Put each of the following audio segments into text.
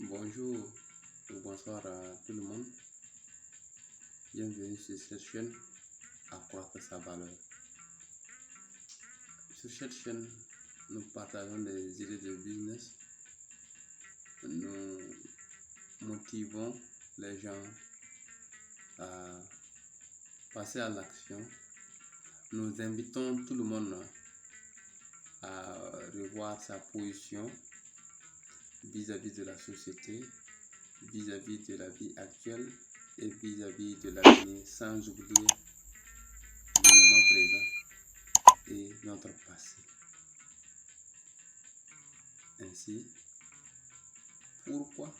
Bonjour ou bonsoir à tout le monde. Bienvenue sur cette chaîne Accroître sa valeur. Sur cette chaîne, nous partageons des idées de business. Nous motivons les gens à passer à l'action. Nous invitons tout le monde à revoir sa position vis-à-vis de la société, vis-à-vis de la vie actuelle et vis-à-vis de l'avenir, sans oublier le moment présent et notre passé. Ainsi, pourquoi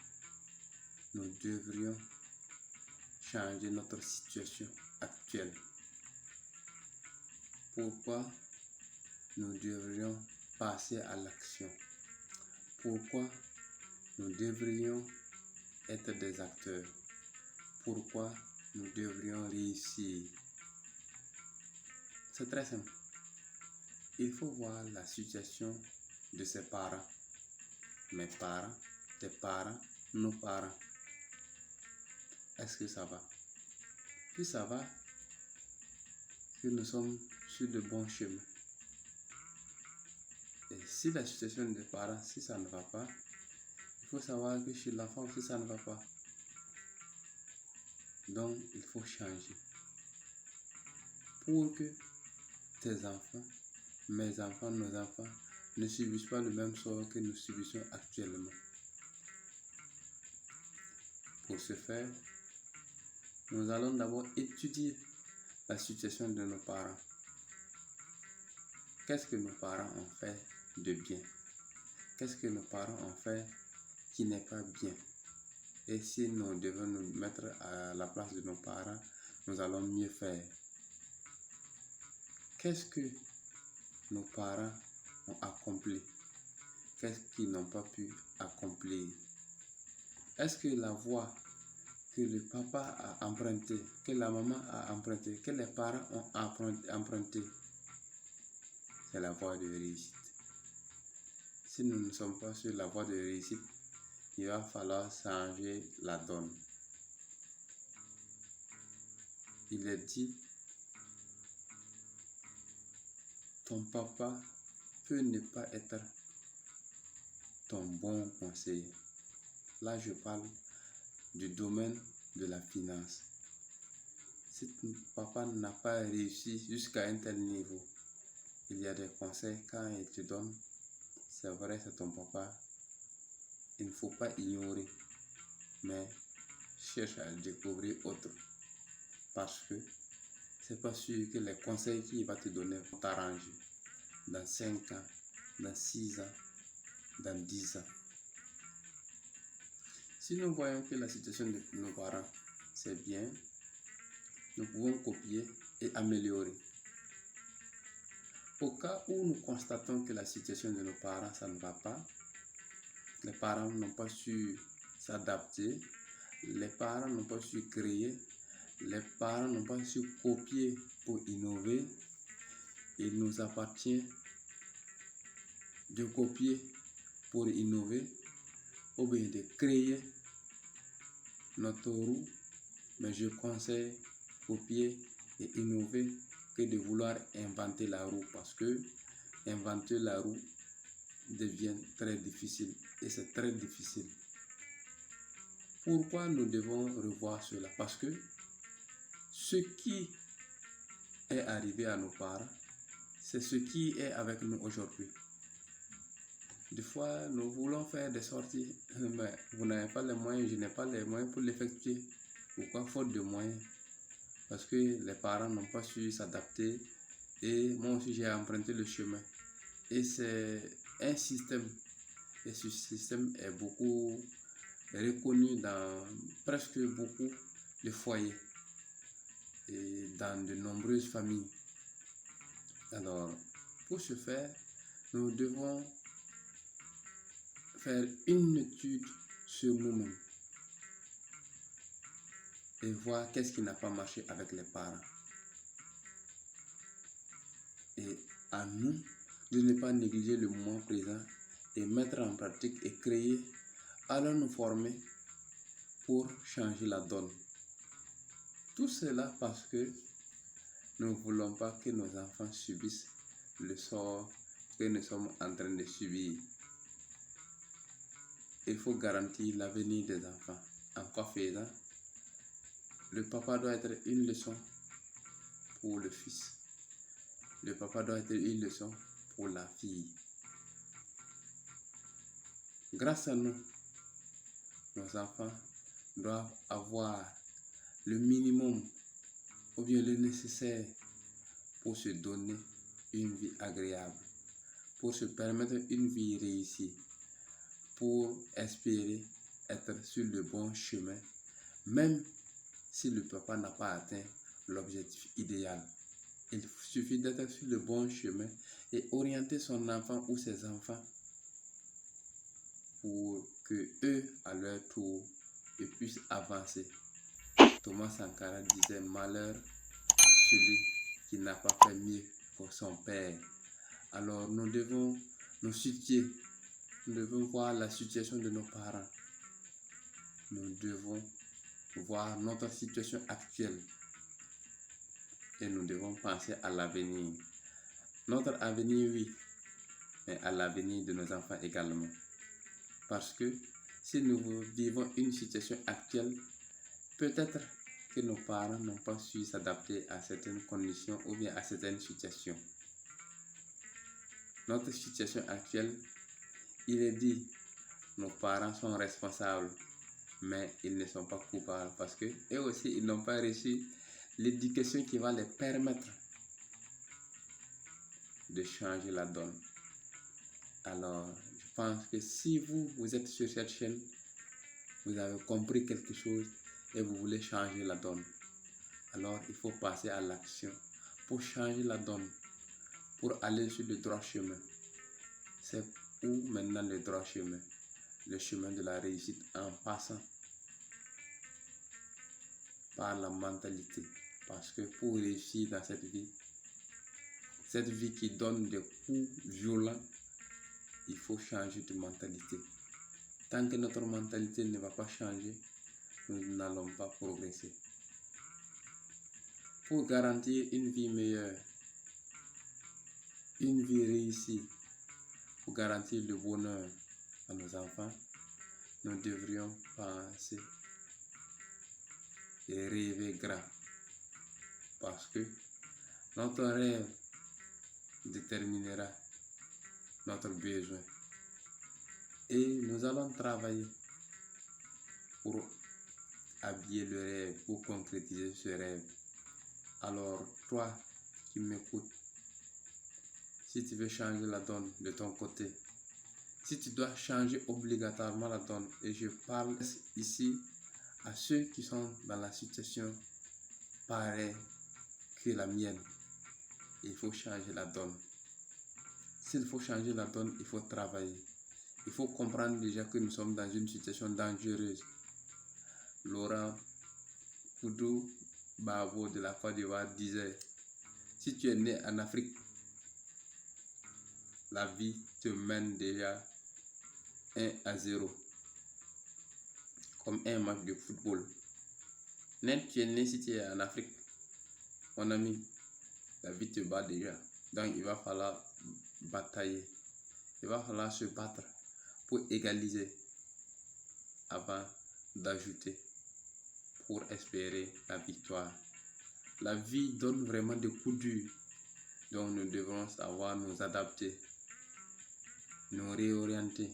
nous devrions changer notre situation actuelle? Pourquoi nous devrions passer à l'action? Pourquoi nous devrions être des acteurs? Pourquoi nous devrions réussir? C'est très simple. Il faut voir la situation de ses parents, mes parents, tes parents, nos parents. Est-ce que ça va? Si ça va, que nous sommes sur le bon chemin. Et si la situation des parents, si ça ne va pas, il faut savoir que chez l'enfant aussi ça ne va pas. Donc, il faut changer pour que tes enfants, mes enfants, nos enfants ne subissent pas le même sort que nous subissons actuellement. Pour ce faire, nous allons d'abord étudier la situation de nos parents. Qu'est-ce que nos parents ont fait de bien? Qu'est-ce que nos parents ont fait qui n'est pas bien? Et si nous devons nous mettre à la place de nos parents, nous allons mieux faire. Qu'est-ce que nos parents ont accompli? Qu'est-ce qu'ils n'ont pas pu accomplir? Est-ce que la voie que le papa a empruntée, que la maman a empruntée, que les parents ont empruntée, c'est la voie de réussite? Si nous ne sommes pas sur la voie de réussite, il va falloir changer la donne. Il est dit, ton papa peut ne pas être ton bon conseiller. Là, je parle du domaine de la finance. Si ton papa n'a pas réussi jusqu'à un tel niveau, il y a des conseils quand il te donne, c'est vrai, c'est ton papa, il ne faut pas ignorer, mais cherche à découvrir autre. Parce que c'est pas sûr que les conseils qu'il va te donner vont t'arranger dans 5 ans, dans 6 ans, dans 10 ans. Si nous voyons que la situation de nos parents, c'est bien, nous pouvons copier et améliorer. Au cas où nous constatons que la situation de nos parents, ça ne va pas, les parents n'ont pas su s'adapter, les parents n'ont pas su créer, les parents n'ont pas su copier pour innover, il nous appartient de copier pour innover ou bien de créer notre roue, mais je conseille copier et innover que de vouloir inventer la roue, parce que inventer la roue devient très difficile et c'est très difficile. Pourquoi nous devons revoir cela? Parce que ce qui est arrivé à nos parents, c'est ce qui est avec nous aujourd'hui. Des fois, nous voulons faire des sorties, mais vous n'avez pas les moyens, je n'ai pas les moyens pour l'effectuer. Pourquoi? Faute de moyens. Parce que les parents n'ont pas su s'adapter et moi aussi j'ai emprunté le chemin. Et c'est un système, et ce système est beaucoup reconnu dans presque beaucoup de foyers et dans de nombreuses familles. Alors, pour ce faire, nous devons faire une étude sur nous-mêmes et voir qu'est-ce qui n'a pas marché avec les parents. Et à nous de ne pas négliger le moment présent et mettre en pratique et créer allons nous former pour changer la donne. Tout cela parce que nous ne voulons pas que nos enfants subissent le sort que nous sommes en train de subir. Il faut garantir l'avenir des enfants. En quoi faisant, le papa doit être une leçon pour le fils. Le papa doit être une leçon pour la fille. Grâce à nous, nos enfants doivent avoir le minimum ou bien le nécessaire pour se donner une vie agréable, pour se permettre une vie réussie, pour espérer être sur le bon chemin, même si le papa n'a pas atteint l'objectif idéal. Il suffit d'être sur le bon chemin et orienter son enfant ou ses enfants pour que eux, à leur tour, ils puissent avancer. Thomas Sankara disait: malheur à celui qui n'a pas fait mieux pour son père. Alors nous devons nous situer, nous devons voir la situation de nos parents. Nous devons voir notre situation actuelle et nous devons penser à l'avenir. Notre avenir, oui, mais à l'avenir de nos enfants également. Parce que si nous vivons une situation actuelle, peut-être que nos parents n'ont pas su s'adapter à certaines conditions ou bien à certaines situations. Notre situation actuelle, il est dit, nos parents sont responsables, mais ils ne sont pas coupables parce que eux aussi, ils n'ont pas reçu l'éducation qui va les permettre de changer la donne. Alors, je pense que si vous êtes sur cette chaîne, vous avez compris quelque chose et vous voulez changer la donne. Alors, il faut passer à l'action pour changer la donne, pour aller sur le droit chemin. C'est où maintenant le droit chemin? Le chemin de la réussite en passant par la mentalité. Parce que pour réussir dans cette vie qui donne des coups violents, il faut changer de mentalité. Tant que notre mentalité ne va pas changer, nous n'allons pas progresser. Pour garantir une vie meilleure, une vie réussie, pour garantir le bonheur à nos enfants, nous devrions penser et rêver grand. Parce que notre rêve déterminera notre besoin. Et nous allons travailler pour habiller le rêve, pour concrétiser ce rêve. Alors, toi qui m'écoutes, si tu veux changer la donne de ton côté, si tu dois changer obligatoirement la donne, et je parle ici à ceux qui sont dans la situation pareille que la mienne, il faut changer la donne. S'il faut changer la donne, il faut travailler. Il faut comprendre déjà que nous sommes dans une situation dangereuse. Laurent Koudou Babo de la Côte d'Ivoire disait: si tu es né en Afrique, la vie te mène déjà 1-0, comme un match de football. Net, tu es né si tu es en Afrique, mon ami, la vie te bat déjà. Donc il va falloir batailler, il va falloir se battre pour égaliser avant d'ajouter pour espérer la victoire. La vie donne vraiment des coups durs, donc nous devons savoir nous adapter, nous réorienter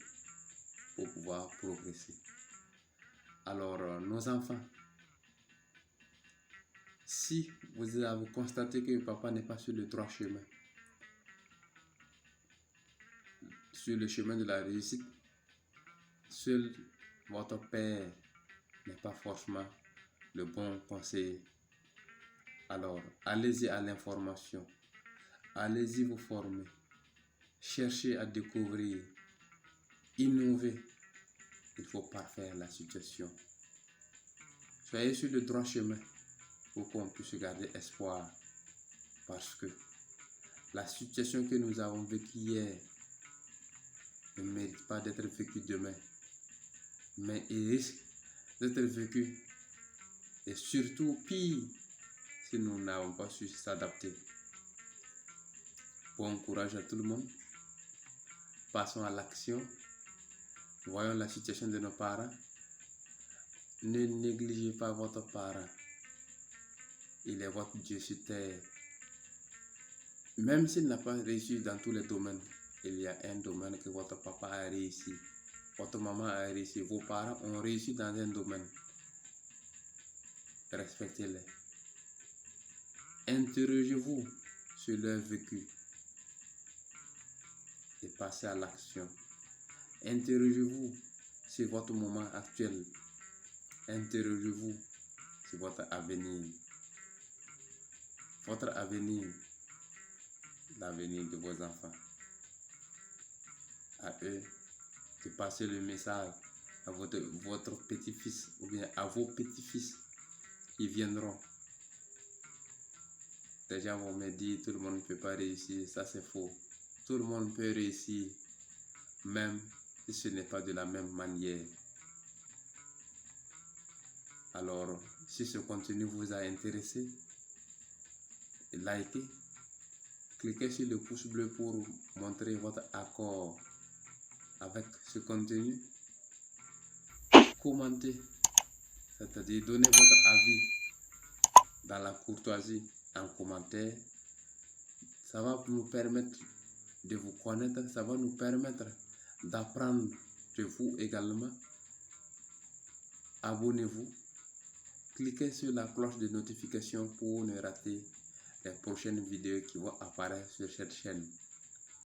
pour pouvoir progresser. Alors, nos enfants, si vous avez constaté que papa n'est pas sur le droit chemin, sur le chemin de la réussite, seul votre père n'est pas forcément le bon conseiller. Alors, allez-y à l'information, allez-y vous former, cherchez à découvrir, innover. Il faut parfaire la situation. Soyez sur le droit chemin pour qu'on puisse garder espoir. Parce que la situation que nous avons vécue hier ne mérite pas d'être vécue demain. mais il risque d'être vécu. Et surtout pire si nous n'avons pas su s'adapter. Bon courage à tout le monde. Passons à l'action. Voyons la situation de nos parents. Ne négligez pas votre parent. Il est votre Dieu sur terre. Même s'il n'a pas réussi dans tous les domaines, il y a un domaine que votre papa a réussi. Votre maman a réussi. Vos parents ont réussi dans un domaine. Respectez-les. Interrogez-vous sur leur vécu et passez à l'action. Interrogez-vous sur votre moment actuel. Interrogez-vous sur votre avenir. Votre avenir, l'avenir de vos enfants. À eux de passer le message à votre petit-fils ou bien à vos petits-fils qui viendront. Les gens vont me dire tout le monde ne peut pas réussir, ça c'est faux. Tout le monde peut réussir, même si ce n'est pas de la même manière. Alors, si ce contenu vous a intéressé, likez, cliquez sur le pouce bleu pour montrer votre accord avec ce contenu. Commentez, c'est-à-dire donnez votre avis dans la courtoisie en commentaire. Ça va nous permettre de vous connaître, ça va nous permettre d'apprendre de vous également. Abonnez-vous, cliquez sur la cloche de notification pour ne rater les prochaines vidéos qui vont apparaître sur cette chaîne.